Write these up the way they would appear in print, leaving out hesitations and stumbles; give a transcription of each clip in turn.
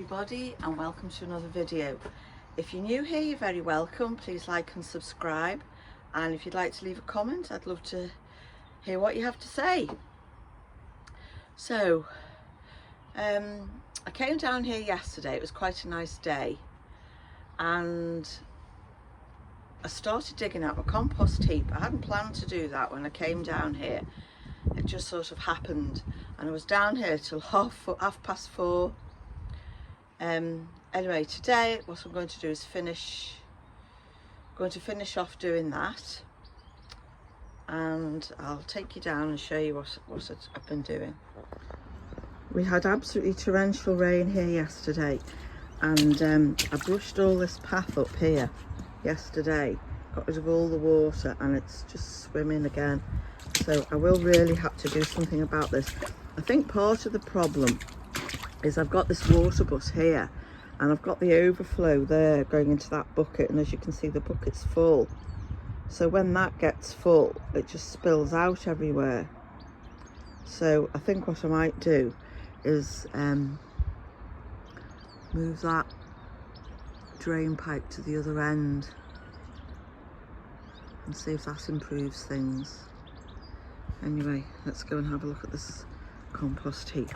everybody, and welcome to another video. If you're new here, you're very welcome. Please like and subscribe, and if you'd like to leave a comment, I'd love to hear what you have to say. So I came down here yesterday. It was quite a nice day, and I started digging out my compost heap. I hadn't planned to do that when I came down here. It just sort of happened, and I was down here till half past 4. Anyway, today what I'm going to do is finish off doing that, and I'll take you down and show you what I've been doing. We had absolutely torrential rain here yesterday, and I brushed all this path up here yesterday, got rid of all the water, and it's just swimming again. So I will really have to do something about this. I think part of the problem is I've got this water butt here, and I've got the overflow there going into that bucket, and as you can see, the bucket's full. So when that gets full, it just spills out everywhere. So I think what I might do is move that drain pipe to the other end and see if that improves things. Anyway, let's go and have a look at this compost heap.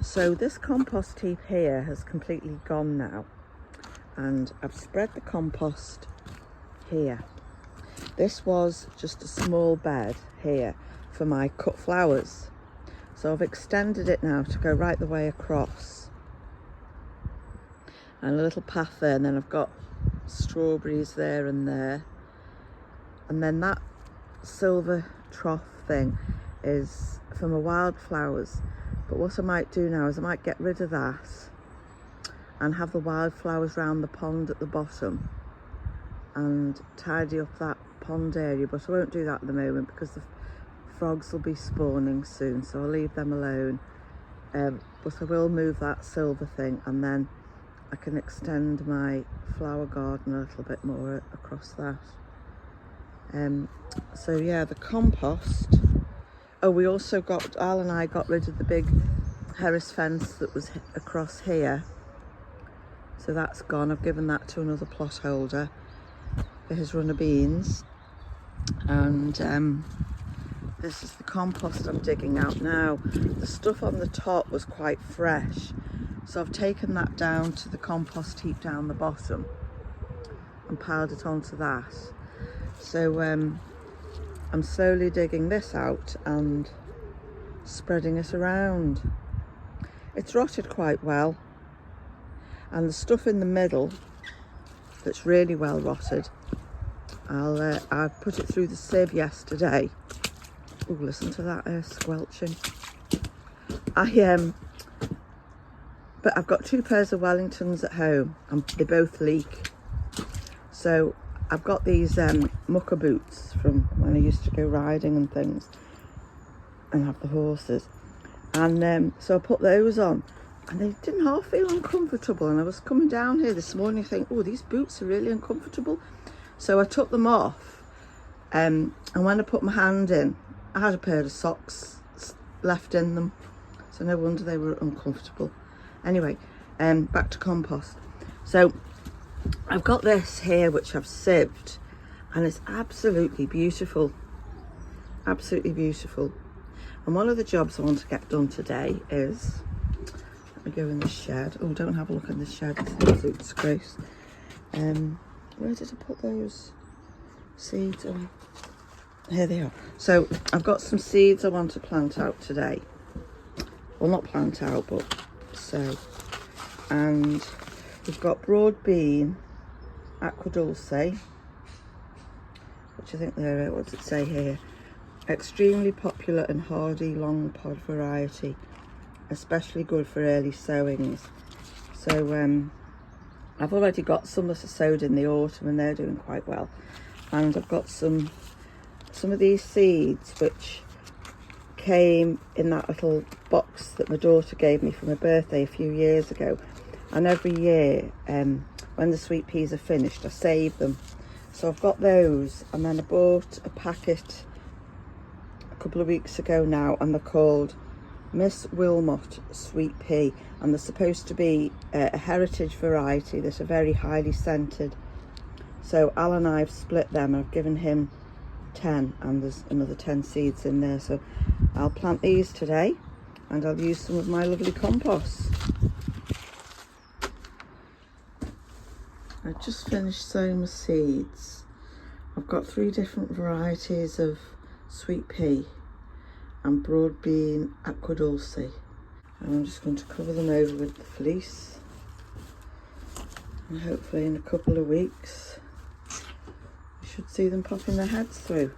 So this compost heap here has completely gone now, and I've spread the compost here. This was just a small bed here for my cut flowers, so I've extended it now to go right the way across, and a little path there, and then I've got strawberries there, and then that silver trough thing is for my wildflowers. But what I might do now is I might get rid of that and have the wildflowers round the pond at the bottom and tidy up that pond area, but I won't do that at the moment because the frogs will be spawning soon, so I'll leave them alone. But I will move that silver thing, and then I can extend my flower garden a little bit more across that. So yeah, the compost. Oh, we also Al and I got rid of the big Harris fence that was across here. So that's gone. I've given that to another plot holder for his run of beans. And this is the compost I'm digging out now. The stuff on the top was quite fresh, so I've taken that down to the compost heap down the bottom and piled it onto that. So I'm slowly digging this out and spreading it around. It's rotted quite well, and the stuff in the middle that's really well rotted, I put it through the sieve yesterday. Oh, listen to that squelching. But I've got 2 pairs of Wellingtons at home, and they both leak. So I've got these mucker boots from when I used to go riding and things and have the horses, and so I put those on, and they didn't half feel uncomfortable, and I was coming down here this morning thinking, oh, these boots are really uncomfortable. So I took them off, and when I put my hand in, I had a pair of socks left in them, so no wonder they were uncomfortable. Anyway, back to compost. So I've got this here which I've sieved, and it's absolutely beautiful, absolutely beautiful. And one of the jobs I want to get done today is, let me go in the shed. Oh, don't have a look in the shed, it's an absolute disgrace. Where did I put those seeds? Oh, here they are. So I've got some seeds I want to plant out today. Well, not plant out, but sow. And we've got broad bean, aqua dulce, which I think they're, what does it say here? Extremely popular and hardy long pod variety, especially good for early sowings. So I've already got some that are sowed in the autumn, and they're doing quite well. And I've got some of these seeds which came in that little box that my daughter gave me for my birthday a few years ago. And every year, when the sweet peas are finished, I save them. So I've got those, and then I bought a packet couple of weeks ago now, and they're called Miss Wilmot Sweet Pea, and they're supposed to be a heritage variety that are very highly scented. So Alan and I have split them. I've given him 10, and there's another 10 seeds in there, so I'll plant these today and I'll use some of my lovely compost. I've just finished sowing my seeds. I've got 3 different varieties of sweet pea and broad bean aqua dulce, and I'm just going to cover them over with the fleece, and hopefully in a couple of weeks you should see them popping their heads through.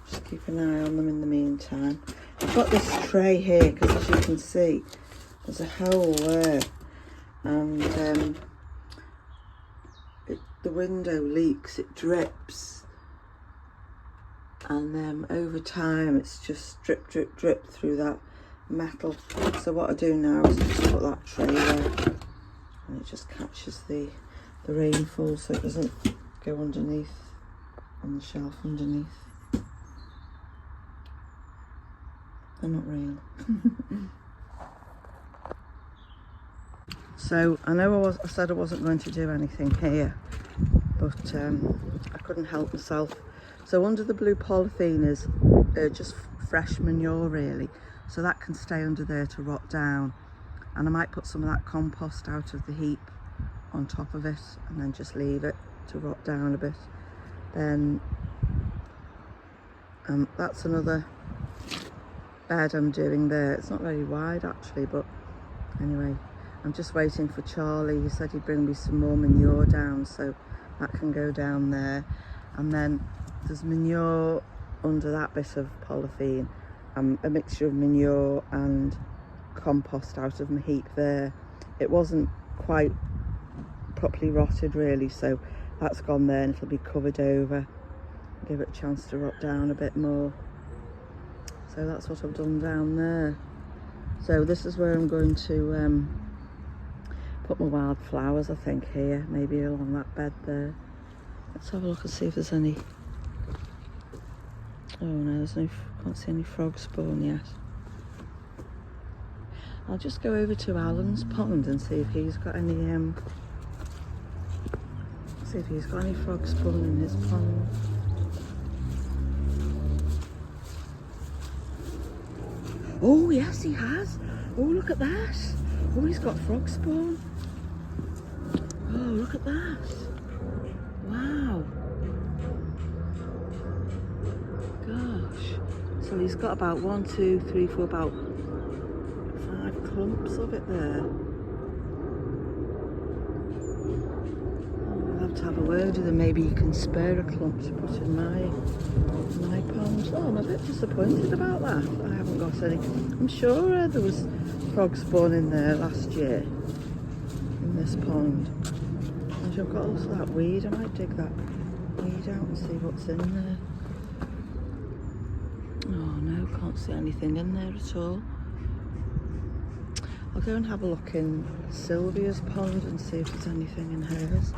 Just keep an eye on them in the meantime. I've got this tray here because, as you can see, there's a hole there, and the window leaks, it drips, and then over time it's just drip drip drip through that metal. So what I do now is just put that tray there, and it just catches the rainfall so it doesn't go underneath on the shelf underneath. They're not real. So I know I said I wasn't going to do anything here, but I couldn't help myself. So under the blue polythene is just fresh manure really, so that can stay under there to rot down, and I might put some of that compost out of the heap on top of it and then just leave it to rot down a bit. Then that's another bed I'm doing there. It's not very wide actually, but anyway, I'm just waiting for Charlie. He said he'd bring me some more manure down, so that can go down there. And then there's manure under that bit of polythene, a mixture of manure and compost out of my heap there. It wasn't quite properly rotted really, so that's gone there, and it'll be covered over, give it a chance to rot down a bit more. So that's what I've done down there. So this is where I'm going to put my wildflowers, I think, here, maybe along that bed there. Let's have a look and see if there's any. Oh no, there's no, can't see any frog spawn yet. I'll just go over to Alan's pond and see if he's got any frog spawn in his pond. Oh yes, he has. Oh, look at that. Oh, he's got frog spawn. Oh, look at that. Wow. Gosh. So he's got about 1, 2, 3, 4, about 5 clumps of it there. I'll have to have a word with him. Maybe you can spare a clump to put in my pond. Oh, I'm a bit disappointed about that. I haven't got any. I'm sure there was frog spawn in there last year in this pond. And I've got also that weed. I might dig that weed out and see what's in there. Oh no, can't see anything in there at all. I'll go and have a look in Sylvia's pond and see if there's anything in hers.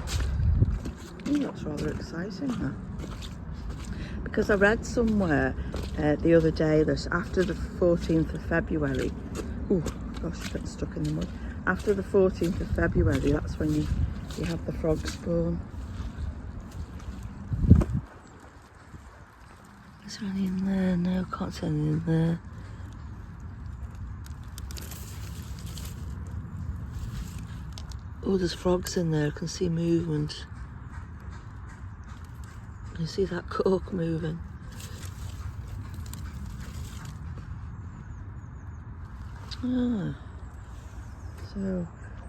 Oh, that's rather exciting, that. Because I read somewhere the other day that after the 14th of February, oh gosh, I'm getting stuck in the mud. After the 14th of February, that's when you have the frog spawn. Is there any in there? No, can't see any in there. Oh, there's frogs in there. I can see movement. You see that cork moving? Ah. So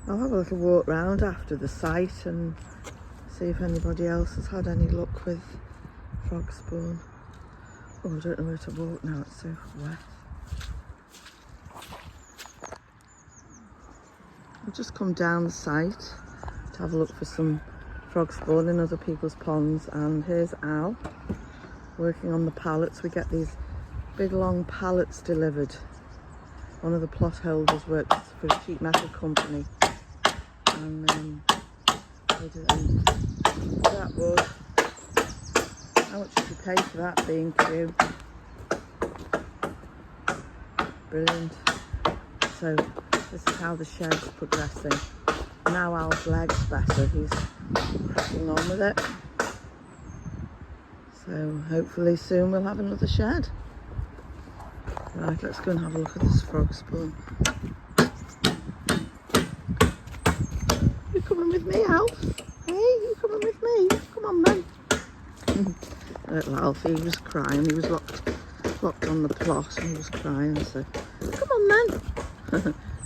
I'll have a little walk round after the site and see if anybody else has had any luck with frog spawn. Oh, I don't know where to walk now, it's so wet. I've just come down the site to have a look for some frog spawn in other people's ponds, and here's Al working on the pallets. We get these big long pallets delivered. One of the plot holders works for a sheet metal company, and they do that wood How much did you pay for that B&Q? Brilliant. So this is how the shed's progressing. Now Al's leg's better, he's cracking on with it. So hopefully soon we'll have another shed. Right, let's go and have a look at this frog spawn. You coming with me, Alf? Hey, you coming with me? Come on, man. Little Alfie, he was crying. He was locked on the plot and he was crying. So, come on, man.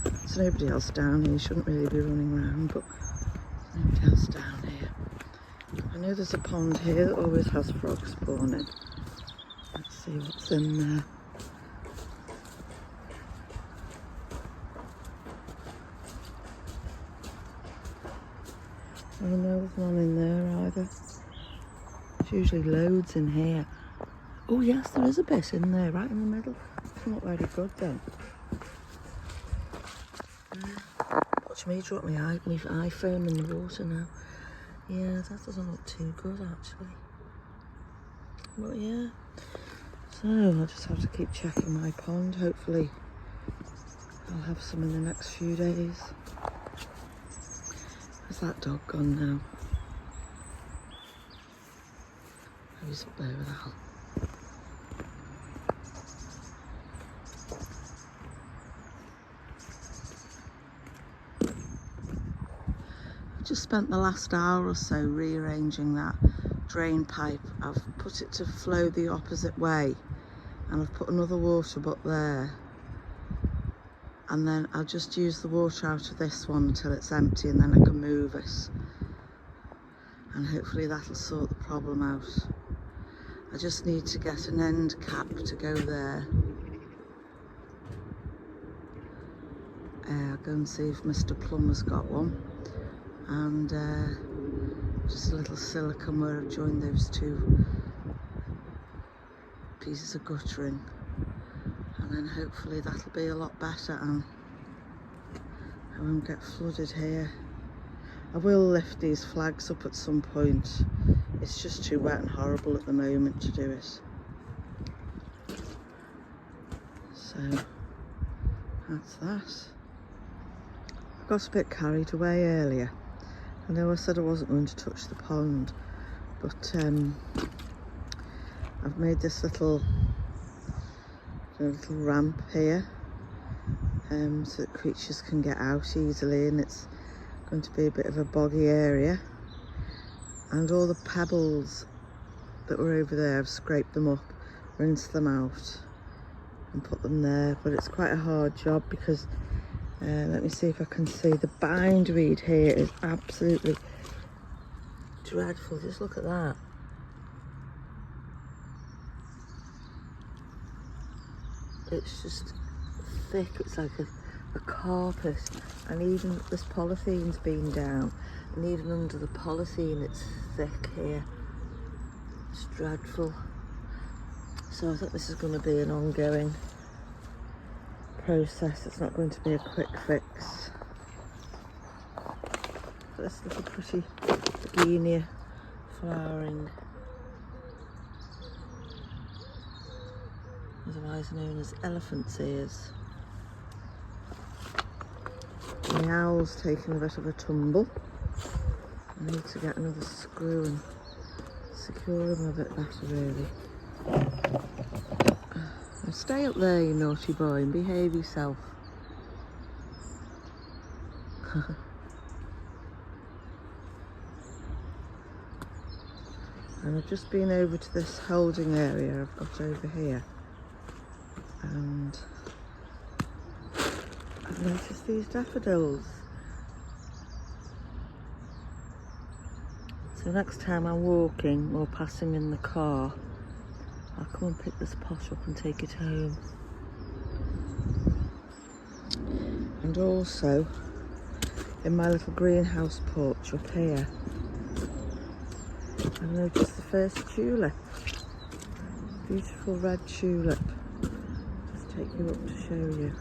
There's nobody else down here. You shouldn't really be running around, but there's nobody else down here. I know there's a pond here that always has frogs spawning. Let's see what's in there. Oh no, there's none in there either. There's usually loads in here. Oh yes, there is a bit in there, right in the middle. It's not very good then. Watch me drop my iPhone in the water now. Yeah, that doesn't look too good actually. But yeah, so I'll just have to keep checking my pond. Hopefully I'll have some in the next few days. Where's that dog gone now? Oh, he's up there with Al. I've just spent the last hour or so rearranging that drain pipe. I've put it to flow the opposite way and I've put another water butt there. And then I'll just use the water out of this one until it's empty and then I can move it. And hopefully that'll sort the problem out. I just need to get an end cap to go there. I'll go and see if Mr. Plumber's got one. And just a little silicone where I've joined those two pieces of guttering. And then hopefully that'll be a lot better and I won't get flooded here. I will lift these flags up at some point. It's just too wet and horrible at the moment to do it. So that's that. I got a bit carried away earlier. I know I said I wasn't going to touch the pond, but I've made this little ramp here so that creatures can get out easily, and it's going to be a bit of a boggy area, and all the pebbles that were over there, I've scraped them up, rinsed them out and put them there, but it's quite a hard job because let me see if I can see, the bindweed here is absolutely dreadful. Just look at that. It's just thick, it's like a carpet, and even this polythene's been down, and even under the polythene it's thick here. It's dreadful. So I think this is going to be an ongoing process. It's not going to be a quick fix. This little pretty begonia flowering, otherwise known as elephant's ears. The owl's taking a bit of a tumble. I need to get another screw and secure him a bit better really. Now stay up there, you naughty boy, and behave yourself. And I've just been over to this holding area I've got over here, and I've noticed these daffodils. So next time I'm walking or passing in the car, I'll come and pick this pot up and take it home. And also in my little greenhouse porch up here, I've noticed the first tulip. Beautiful red tulip. Just take you up to show you.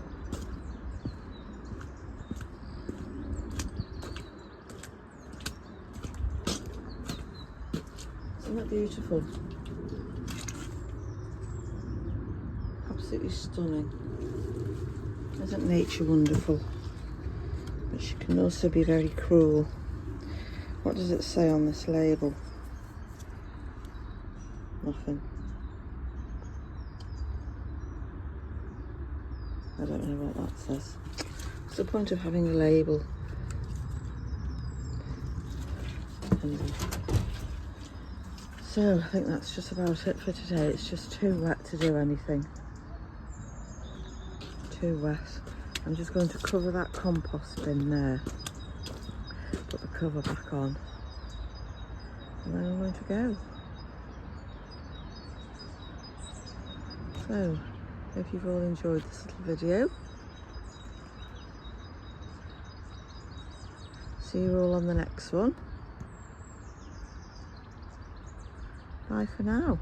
It's a that beautiful? Absolutely stunning. Isn't nature wonderful? But she can also be very cruel. What does it say on this label? Nothing. I don't know what that says. What's the point of having a label? Anyway. So I think that's just about it for today. It's just too wet to do anything. Too wet. I'm just going to cover that compost bin there. Put the cover back on. And then I'm going to go. So, hope you've all enjoyed this little video. See you all on the next one. Bye for now.